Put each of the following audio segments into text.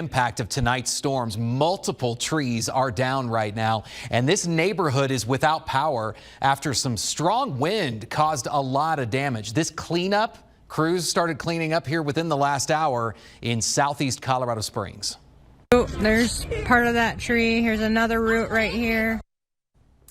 Impact of tonight's storms. Multiple trees are down right now, and this neighborhood is without power after some strong wind caused a lot of damage. This cleanup, crews started cleaning up here within the last hour in southeast Colorado Springs. Oh, there's part of that tree. Here's another root right here.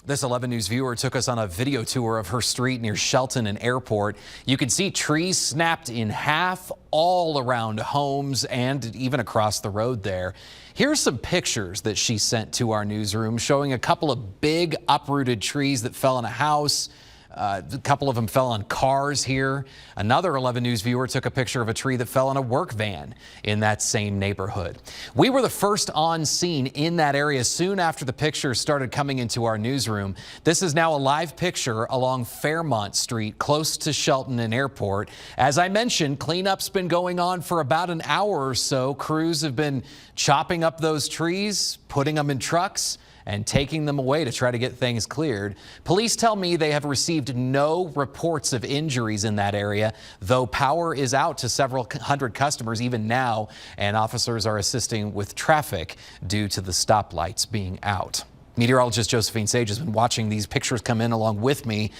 This 11 News viewer took us on a video tour of her street near Chelton and Airport. You can see trees snapped in half all around homes and even across the road there. Here's some pictures that she sent to our newsroom showing a couple of big uprooted trees that fell in a house. A couple of them fell on cars here. Another 11 News viewer took a picture of a tree that fell on a work van in that same neighborhood. We were the first on scene in that area soon after the pictures started coming into our newsroom. This is now a live picture along Fairmont Street, close to Chelton and Airport. As I mentioned, cleanup's been going on for about an hour or so. Crews have been chopping up those trees, putting them in trucks, and taking them away to try to get things cleared. Police tell me they have received no reports of injuries in that area, though power is out to several hundred customers even now, and officers are assisting with traffic due to the stoplights being out. Meteorologist Josephine Sage has been watching these pictures come in along with me.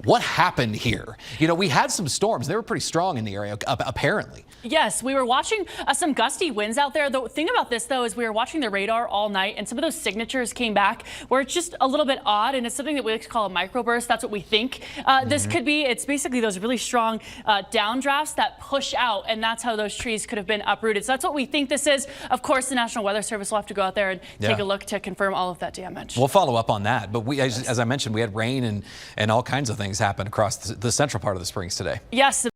What happened here? You know, we had some storms. They were pretty strong in the area, apparently. Yes, we were watching some gusty winds out there. The thing about this, though, is we were watching the radar all night, and some of those signatures came back where it's just a little bit odd, and it's something that we like to call a microburst. That's what we think this could be. It's basically those really strong downdrafts that push out, and that's how those trees could have been uprooted. So that's what we think this is. Of course, the National Weather Service will have to go out there and take a look to confirm all of that damage. We'll follow up on that, but as I mentioned, we had rain and all kinds of things happen across the central part of the Springs today. Yes.